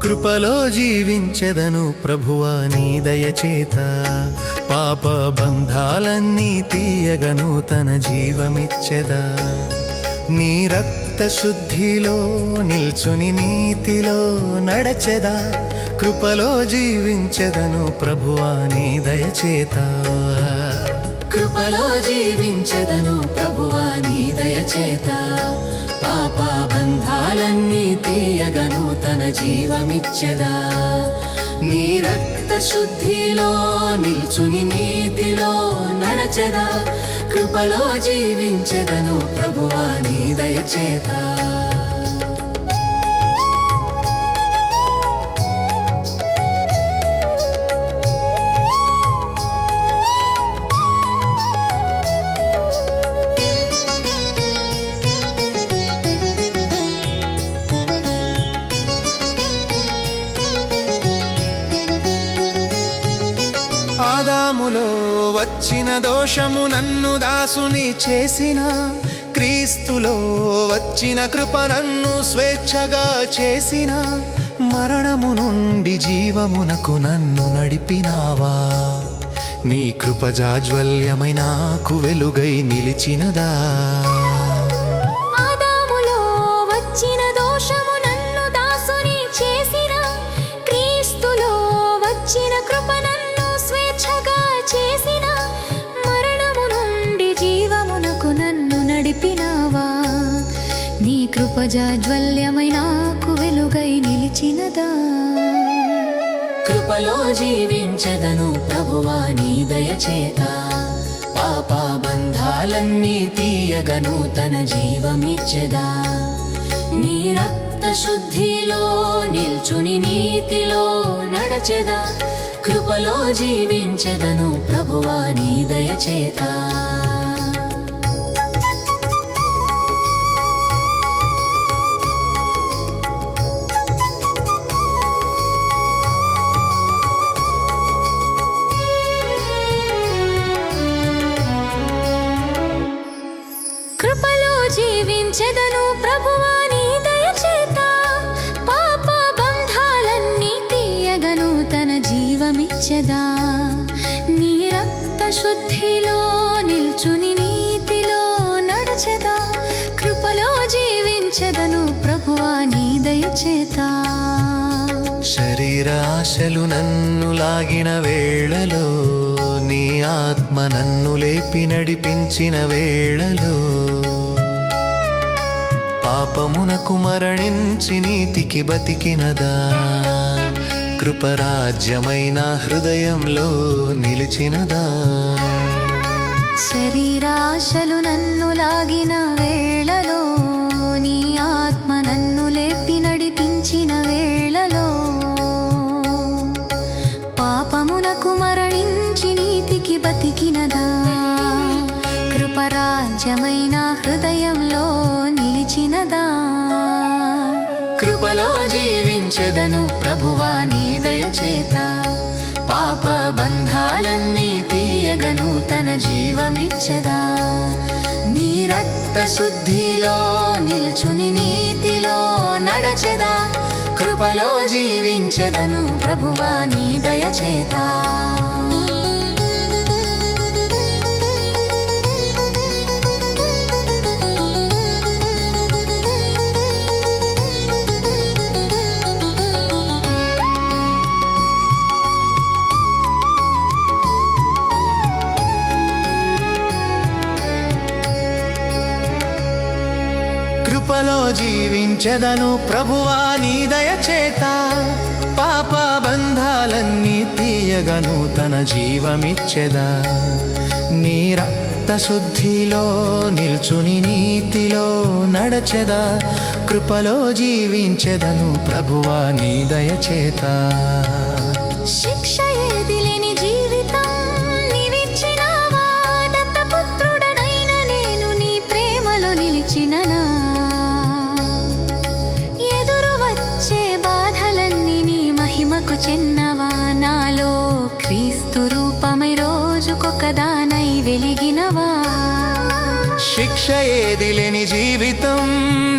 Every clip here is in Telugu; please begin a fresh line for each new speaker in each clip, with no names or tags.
కృపలో జీవించెదను ప్రభువా నీ దయచేత, పాప బంధాలన్నీ తీయగను తన జీవమిచ్చెదా. నీ రక్త శుద్ధిలో నిల్చుని నీతిలో నడచెదా, కృపలో జీవించెదను ప్రభువా నీ దయచేత. కృపలో జీవించెదను ప్రభువా నీ దయచేత, పాప బంధాలన్నీ తీయగను తన జీవమిచ్చెదా. నీ రక్త శుద్ధిలో నిల్చుని నీతిలో నడచెదా, కృపలో జీవించెదను ప్రభువా నీ దయచేత. ఆదాములో వచ్చిన దోషము నన్ను దాసుని చేసిన, క్రీస్తులో వచ్చిన కృప నన్ను స్వేచ్ఛగా చేసిన. మరణము నుండి జీవమునకు నన్ను నడిపినావా, నీ కృప జాజ్వల్యమై నాకు వెలుగై నిలిచినదా.
నీ కృప జాజ్వల్యమై నాకు వెలుగై నిలిచినదా.
కృపలో జీవించెదను ప్రభువా నీ దయచేత, పాప బంధాలన్నీ తీయగను తన జీవమిచ్చెదా. నీ రక్త శుద్ధిలో నిల్చుని నీతిలో నడచెదా, కృపలో జీవించెదను ప్రభువా నీ దయచేత.
కృపలో జీవించెదను ప్రభువా నీ దయచేత, పాప బంధాలన్నీ తీయగను తన జీవమిచ్చెదా. నీ రక్త శుద్ధిలో నిల్చుని నీతిలో నడచెదా, కృపలో జీవించెదను ప్రభువా నీ దయచేత.
శరీరాశలు నన్ను లాగిన వేళలో, నీ ఆత్మ నన్ను లేపి నడిపించిన వేళలో, పాపమునకు మరణించి నీతికి బతికినదా, కృపరాజ్యమైన హృదయంలో నిలిచినదా.
శరీరాశలు నన్ను లాగిన వేళలో, నీ ఆత్మ నన్ను లేపి నడిపించిన వేళలో, పాపమునకు మరణించి నీతికి బతికినదా, కృపరాజ్యమైన హృదయంలో నిలిచినదా.
కృపలో జీవించెదను ప్రభువా నీ దయచేత, పాప బంధాలన్నీ తీయగను తన జీవమిచ్చెదా. నీ రక్త శుద్ధిలో నిల్చుని నీతిలో నడచెదా, కృపలో జీవించెదను ప్రభువా నీ దయచేత. కృపలో జీవించెదను ప్రభువా నీ దయచేత, పాప బంధాలన్నీ తీయగను తన జీవమిచ్చెదా. నీ రక్త శుద్ధిలో నిల్చుని నీతిలో నడచెదా, కృపలో జీవించెదను ప్రభువా నీ దయచేత.
శిక్ష ఏది లేని జీవితం నీవిచ్చినావా, దత్తపుత్రుడనైన నేను నీ ప్రేమలో నిలిచిననా. ఎదురు వచ్చే బాధలన్నీ నీ మహిమకు చెన్నవా, నాలో క్రీస్తు రూపమై రోజుకొకదానై వెలిగినవా.
శిక్ష ఏది లేని జీవితం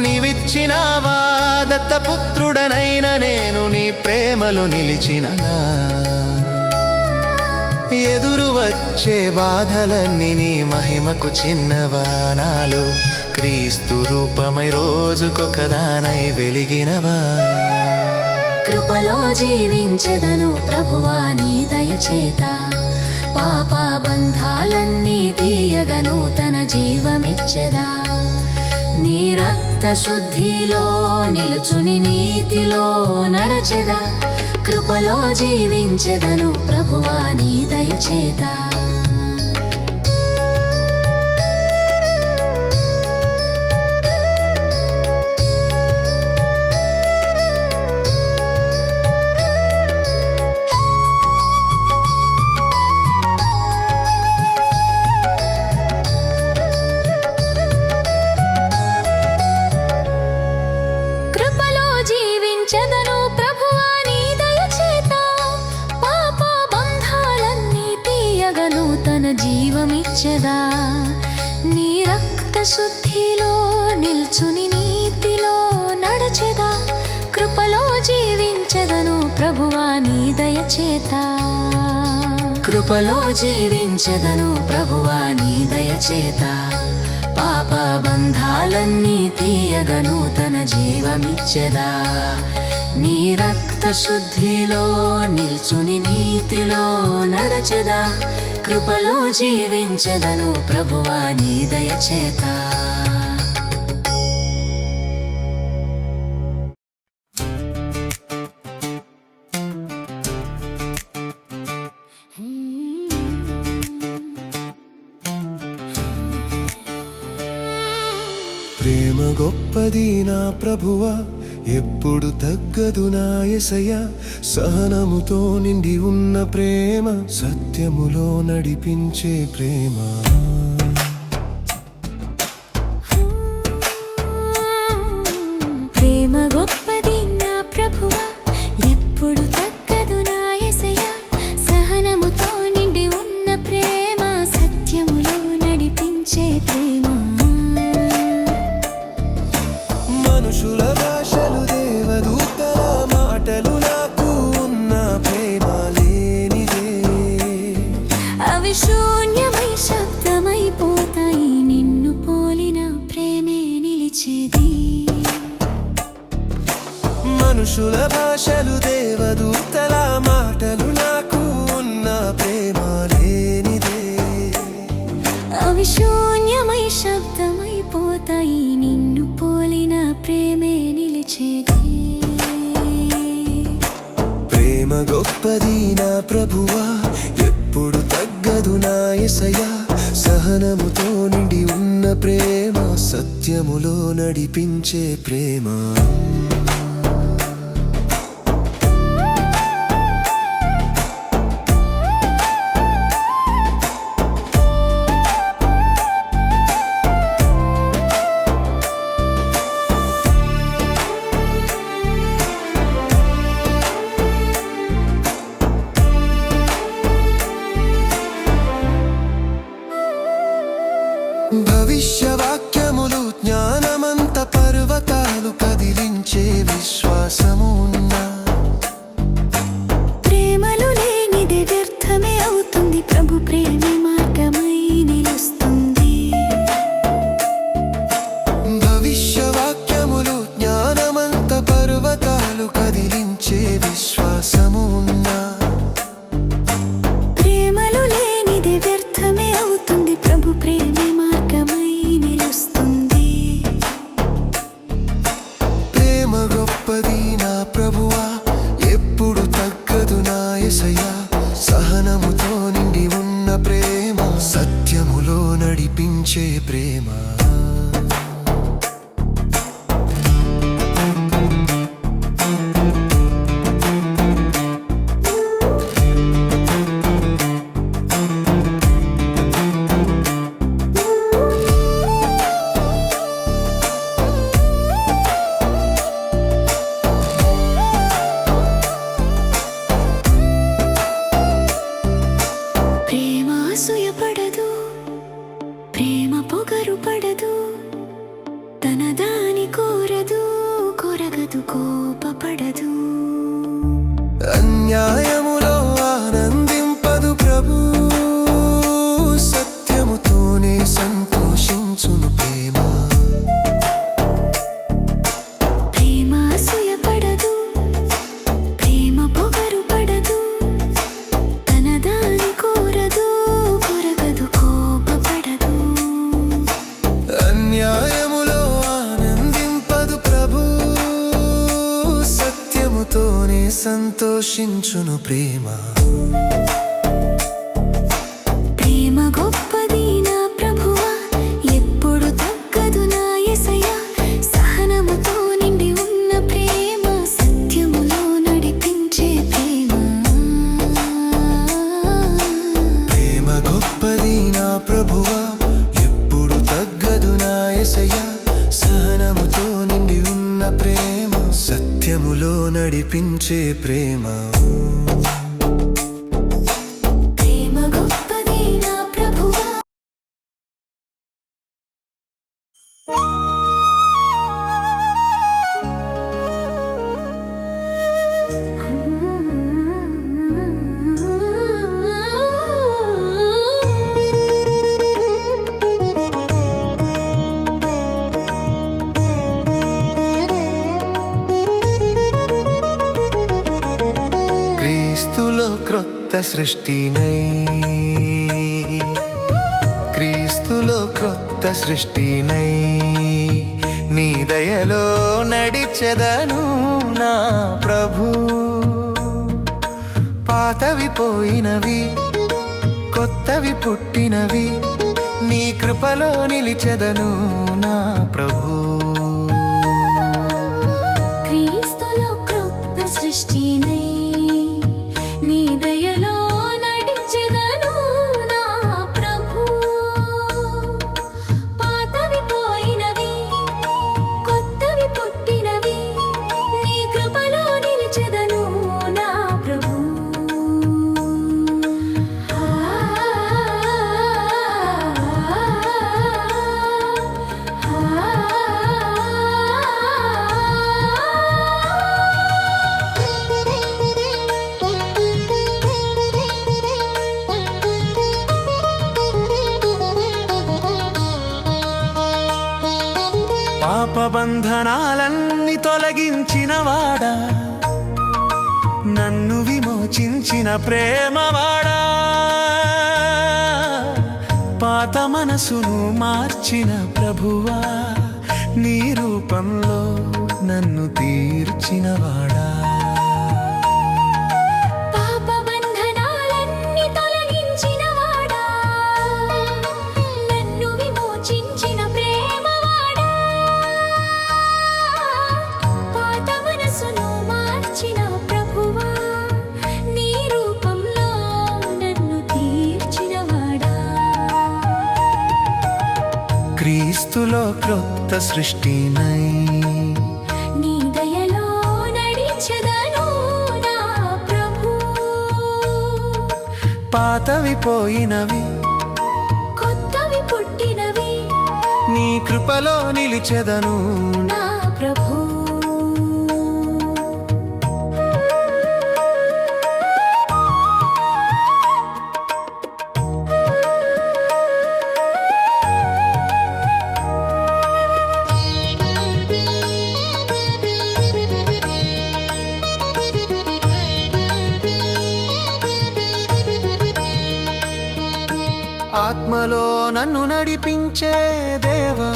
నీవిచ్చినావా దత్తపుత్రుడనైన నేను నీ ప్రేమలో నిలిచిననా ఎదురు వచ్చే బాధలన్నీ నీ మహిమకు చిన్నవా నాలో క్రీస్తు రూపమై రోజుకొకదానై వెలిగినవా
కృపలో జీవించెదను ప్రభువా నీ దయచేత పాప బంధాలన్నీ తీయగా నూతన జీవమిచ్చెదా నీ రక్త శుద్ధిలో నిలుచుని నీతిలో నడచెదా కృపలో జీవించెదను ప్రభువా నీ దయచేత జీవించెదను ప్రభువా నీ దయచేత పాప బంధాలన్నీ తీయగా నూతన జీవమిచ్చెదా నీ రక్త శుద్ధిలో నిల్చుని నీతిలో నడచెదా కృపలో జీవించెదను ప్రభువా నీ దయచేత కృపలో జీవించెదను ప్రభువా నీ దయచేత పాప బంధాలన్నీ తీయగా నూతన జీవమిచ్చెదా నీ రక్త శుద్ధిలో నిల్చుని నీతిలో నడచెదా కృపలో జీవించెదను ప్రభువా నీ దయచేత
ప్రేమ గొప్పది నా ప్రభువా ఎప్పుడు తగ్గదు నా యేసయ్య సహనముతో నిండి ఉన్న ప్రేమ సత్యములో నడిపించే ప్రేమ
ప్రేమ గొప్పది నా ప్రభువా ఎప్పుడు తగ్గదు నా యేసయ్య సహనముతో నిండి ఉన్న ప్రేమ సత్యములో నడిపించే ప్రేమ
మనుషుల భాషలు దేవదూతల మాటలు నాకు ఉన్న ప్రేమ లేనిదే
అవి శూన్యమై శబ్దమైపోతాయి నిన్ను పోలిన ప్రేమే నిలిచేది
మనుషుల భాషలు దేవదూతల మాటలు నాకు ఉన్న ప్రేమ లేనిదే
అవి శూన్యమై శబ్దమైపోతాయి నిన్ను పోలిన ప్రేమే నిలిచేది
ప్రేమ గొప్పది నా ప్రభువా ఎప్పుడు తగ్గదు నా యేసయ్య సహనముతో నిండి ఉన్న ప్రేమ సత్యములో నడిపించే ప్రేమ భవిష్యవాక్యములు జ్ఞానమంత పర్వతాలు కదిలించే విశ్వాసము ఉన్నా
ప్రేమలు లేనిదే వ్యర్థమే అవుతుంది ప్రభు ప్రేమే మార్గమై నిలుస్తుంది
భవిష్యవాక్యములు జ్ఞానమంత పర్వతాలు కదిలించే విశ్వాసము ఉన్నా
ప్రేమలు లేనిదే వ్యర్థమే అవుతుంది ప్రభు ప్రేమే మార్గమై నిలుస్తుంది
ప్రేమ గొప్పది నా
పొగరు పడదు, తన దాని కోరదు, కొరగదు, కోపపడదు.
అన్యాయములో ఆనందింపదు ప్రభు, సత్యముతోనే సంతోషించును ప్రేమ.
ప్రేమ అసూయపడదు, ప్రేమ పొగరు పడదు, తన దాని కోరదు, కొరగదు, కోపపడదు.
అన్యాయములో ఆనందింపదు ప్రభు, సత్యముతోనే సంతోషించును ప్రేమ.
ప్రేమ గొప్పది నా ప్రభువా, ఎప్పుడు తగ్గదు నా యేసయ్యా. సహనముతో నిండి ఉన్న ప్రేమ, సత్యములో నడిపించే ప్రేమ.
ప్రేమ గొప్పది నా ప్రభువా, ఎప్పుడు తగ్గదు నా యేసయ్యా. సహనముతో నిండి ఉన్న ప్రేమ, సత్యములో నడిపించే ప్రేమ.
ప్రేమ గొప్పది నా ప్రభువా.
క్రీస్తులో క్రొత్త సృష్టినై, క్రీస్తులో క్రొత్త సృష్టినై, నీ దయలో నడిచెదను నా ప్రభు. పాతవి పోయినవి, కొత్తవి పుట్టినవి, నీ కృపలో నిలిచెదను నా ప్రభు.
క్రీస్తులో క్రొత్త సృష్టినై, నీ దయలో నడిచెదను నా ప్రభు. పాతవి పోయినవి, కొత్తవి పుట్టినవి, నీ కృపలో నిలిచెదను నా ప్రభు.
పాపబంధనాలన్నీ తొలగించినవాడా, నన్ను విమోచించిన ప్రేమవాడా, పాత మనసును మార్చిన ప్రభువా, నీ రూపంలో నన్ను తీర్చినవాడా.
పాపబంధనాలన్నీ తొలగించినవాడా, నన్ను విమోచించిన ప్రేమవాడా, పాత మనసును మార్చిన ప్రభువా, నీ రూపంలో నన్ను తీర్చినవాడా.
క్రీస్తులో క్రొత్త సృష్టినై,
నీ దయలో నడిచెదను నా ప్రభు.
పాతవి పోయినవి,
కొత్తవి పుట్టినవి,
నీ కృపలో నిలిచెదను.
నా ప్రభు.
ఆత్మలో నన్ను నడిపించే దేవా,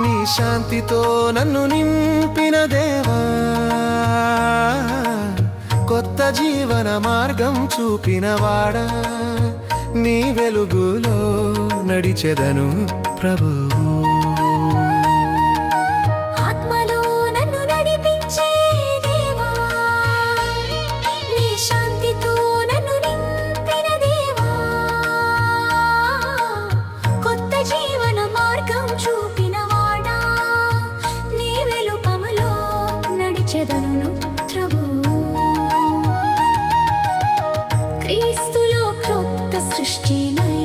నీ శాంతితో నన్ను నింపిన దేవా, కొత్త జీవన మార్గం చూపినవాడా, నీ వెలుగులో నడిచెదను ప్రభువు.
ఆత్మలో నన్ను నడిపించే దేవా, నీ శాంతితో నన్ను నింపిన దేవా, కొత్త జీవన మార్గం చూపినవాడా, నీ వెలుపములో నడిచెదను ప్రభువు. క్రీస్తులో క్రొత్త సృష్టినై,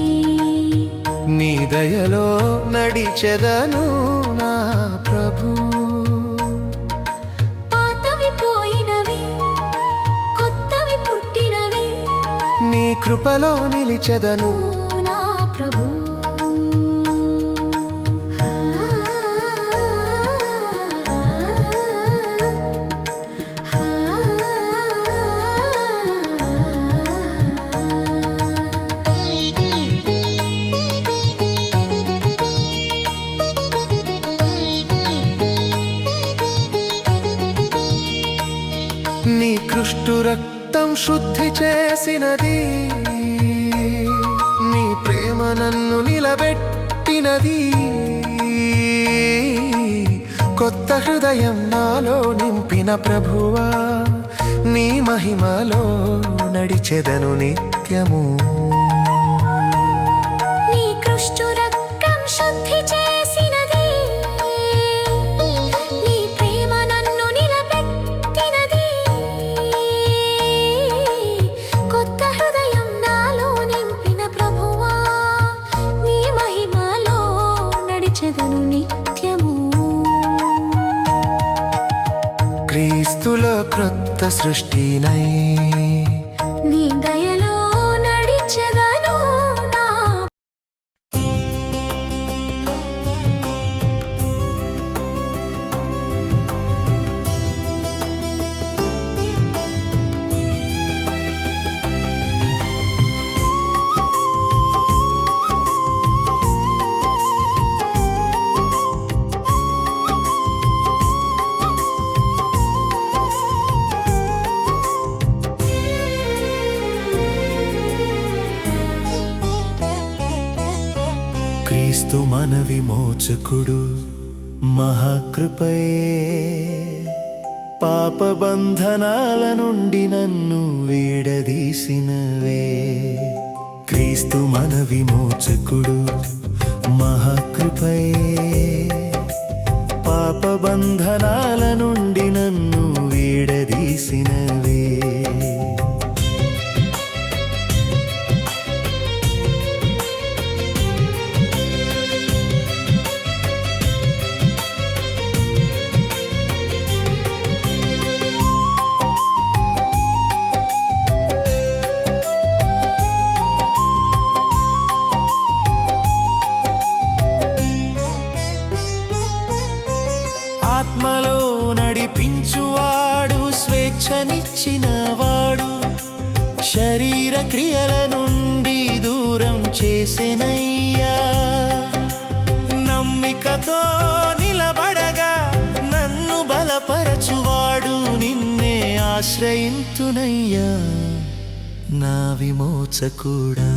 నీ దయలో నడిచెదను నా ప్రభు.
పాతవి పోయినవి కొత్తవి పుట్టినవి,
నీ కృపలో నిలిచెదను
నా ప్రభు.
నీ కృష్టు రక్తం శుద్ధి చేసినది, నీ ప్రేమ నన్ను నిలబెట్టినది. కొత్త హృదయం నాలో నింపిన ప్రభువా, నీ మహిమలో నడిచెదను నిత్యము.
నీ కృష్టు రక్తం శుద్ధి చేసినది, నీ ప్రేమ నన్ను నిలబెట్టినది. కొత్త హృదయం నాలో నింపిన ప్రభువా, నీ మహిమలో నడిచెదను నిత్యము.
క్రీస్తులో క్రొత్త సృష్టినై,
నీ దయలో నడిచెదను నా.
క్రీస్తు మన విమోచకుడు మహాకృపయే, పాప బంధనాల నుండి నన్ను వీడదీసినవే. క్రీస్తు మన విమోచకుడు మహాకృపయే, పాప బంధనాల నుండి నన్ను వీడదీసినవే. ఆత్మలో నడిపించువాడు, స్వేచ్ఛనిచ్చినవాడు, శరీర క్రియల నుండి దూరం చేసెనయ్యా. నమ్మికతో నిలబడగా నన్ను బలపరచువాడు, నిన్నే ఆశ్రయింతునయ్యా నా విమోచకుడా.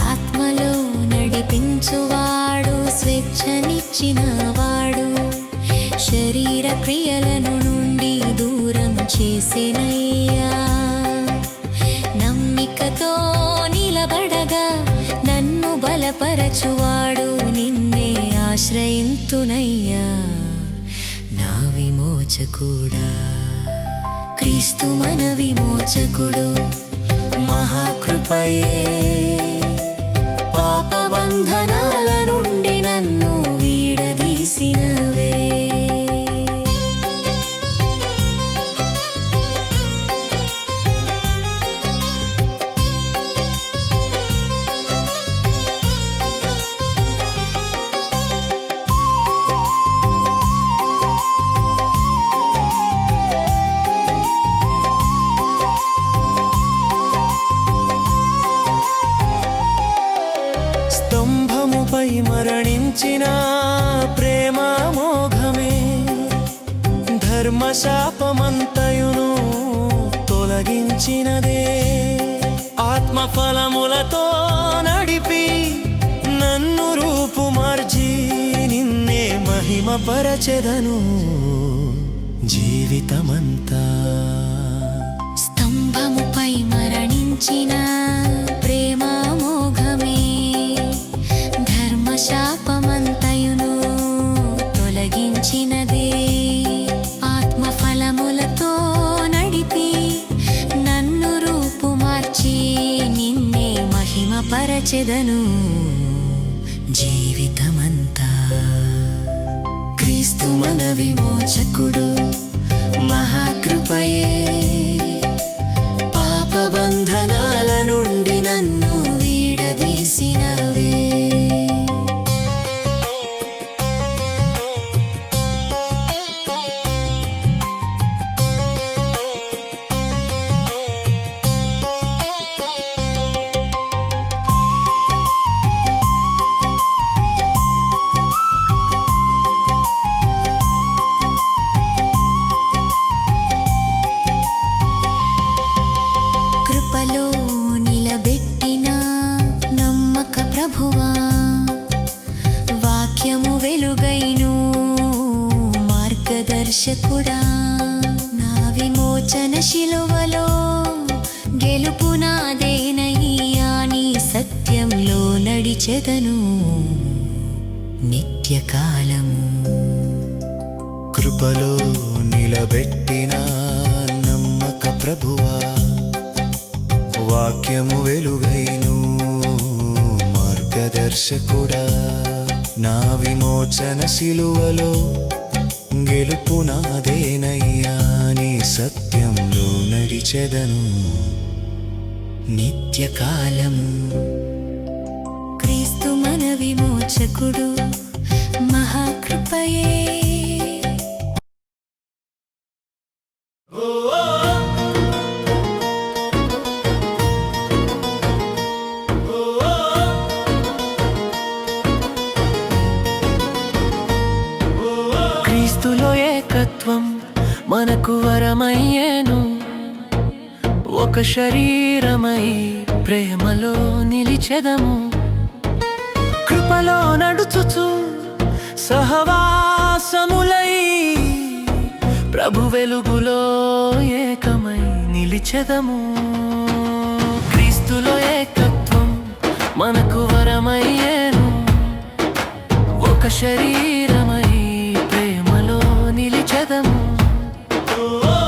ఆత్మలో నడిపించువాడు, స్వేచ్ఛనిచ్చినవాడు, శరీర క్రియలను నుండి దూరం చేసెనయ్యా. నమ్మికతో నిలబడగా నన్ను బలపరచువాడు, నిన్నే ఆశ్రయింతునయ్యా నా విమోచకుడా. క్రీస్తు మన విమోచకుడు మహాకృపయే, పాప బంధనాల నుండి నన్ను వీడదీసినవే.
స్తంభముపై మరణించిన ప్రేమామోఘమే, ధర్మశాపమంతయును తొలగించినదే. ఆత్మఫలములతో నడిపి నన్ను రూపుమార్చి, నిన్నే మహిమపరచెదను జీవితమంతా.
స్తంభముపై మరణించిన ప్రేమామోఘమే, ధర్మశాపమంతయును తొలగించినదే. ఆత్మఫలములతో నడిపి నన్ను రూపుమార్చి, నిన్నే మహిమపరచెదను
జీవితమంతా. క్రీస్తు మన విమోచకుడు, మహాకృపయే పాప బంధనాల నుండి నన్ను వీడదీసినవే.
కృపలో నిలబెట్టిన నమ్మక ప్రభువా, వాక్యము వెలుగైను మార్గదర్శకుడా, నా విమోచన శిలువలో గెలుపు నాదేనయ్యా, నీ సత్యంలో నడిచెదను నిత్యకాలము.
కృపలో నిలబెట్టిన నమ్మక ప్రభువా, వాక్యము వెలుగైను మార్గదర్శకుడా, నా విమోచన శిలువలో గెలుపు నాదేనయ్యా, నీ సత్యంలో నడిచెదను నిత్యకాలము.
క్రీస్తు మన విమోచకుడు, మహాకృపయే
క్రీస్తులో ఏకత్వం మనకు వరమయ్యేను, ఒక శరీరమై ప్రేమలో నిలిచెదము. కృపలో నడుచుచు సహవాసములై ప్రభు వెలుగులో ఏకమై నిలిచెదము. క్రీస్తులో ఏకత్వం మనకు వరమయ్యేను, ఒక శరీరమై ప్రేమలో నిలిచెదము.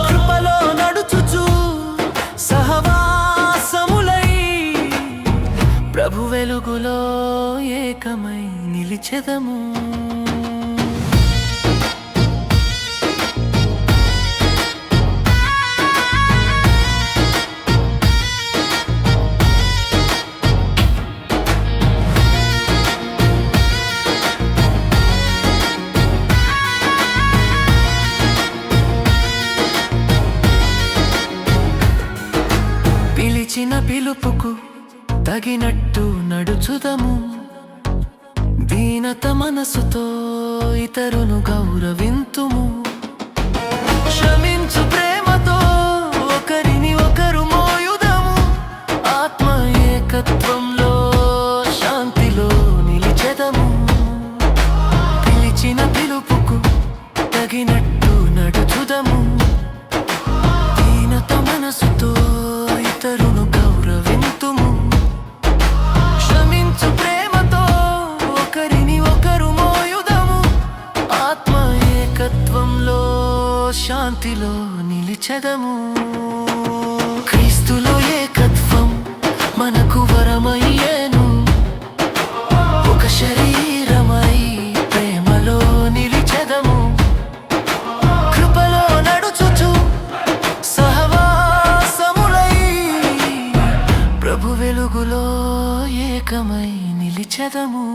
కృపలో నడుచుచు సహవాసములై ప్రభు వెలుగులో ఏకమై నిలిచెదము. పిలిచిన పిలుపుకు తగినట్టు నడుచుదము, దీనత మనసుతో ఇతరును గౌరవింతుము. క్షమించు ప్రేమతో ఒకరిని ఒకరు మోయుదము, ఆత్మ ఏకత్వంలో శాంతిలో నిలిచెదము. పిలిచిన పిలుపుకు తగినట్టు నడుచుదము, దీనత మనసుతో ఇతరును గౌరవింతుము. క్షమించు ప్రేమతో ఒకరిని ఒకరు మోయుదము, ఆత్మ ఏకత్వంలో శాంతిలో నిలిచెదము. క్రీస్తులో ఏకత్వం మనకు వరమయ్యేను, ఒక శరీరమై ప్రేమలో నిలిచెదము. కృపలో నడుచుచు సహవాసములై ప్రభు వెలుగులో ఏకమై నిలిచెదము.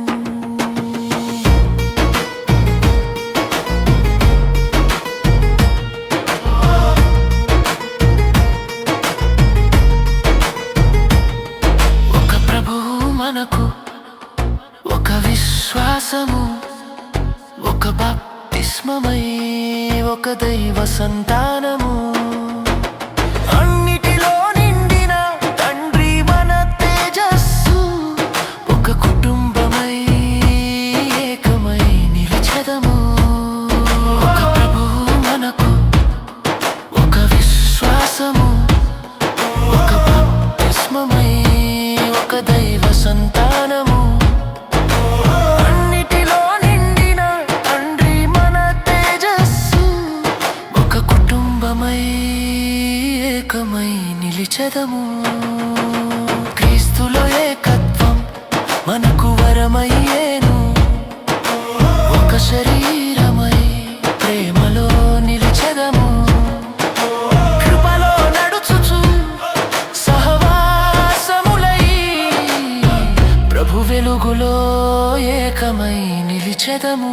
ఒక ప్రభువు మనకు, ఒక విశ్వాసము, ఒక బాప్తిస్మమై ఒక దైవ సంతానము. అన్నిటిలో నిండిన తండ్రి మన తేజస్సు, ఒక కుటుంబమై ఏకమై నిలిచెదము. ఒక ప్రభువు మనకు, ఒక విశ్వాసము, ఒక బాప్తిస్మమై ఒక దైవ సంతానము. అన్నిటిలో నిండిన తండ్రి మన తేజస్సు, ఒక కుటుంబమై ఏకమై నిలిచెదము. క్రీస్తులో ఏకత్వం మనకు వరమయ్యేను, ఏకమై నిలిచెదము.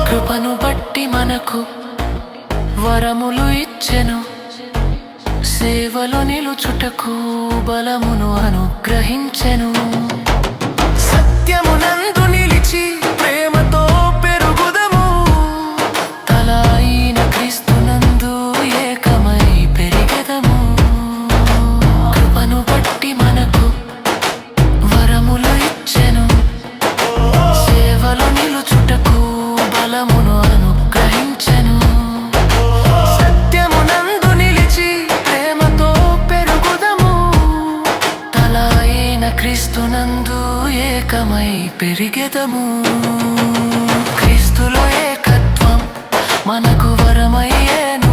కృపను బట్టి మనకు వరములు ఇచ్చెను, సేవలో నిలుచుటకు బలమును అనుగ్రహించెను. సత్యమునందు నిలిచి ప్రేమతో పెరుగుదము, తల అయిన క్రీస్తునందు ఏకమై పెరిగెదము. కృపను బట్టి మనకు వరములు ఇచ్చెను, సేవలో నిలుచుటకు బలమును అనుగ్రహించెను. సత్యమునందు నిలిచి ప్రేమతో పెరుగుదము, తల అయిన క్రీస్తునందు ఏకమై పెరిగెదము. క్రీస్తులో ఏకత్వం మనకు వరమయ్యేను,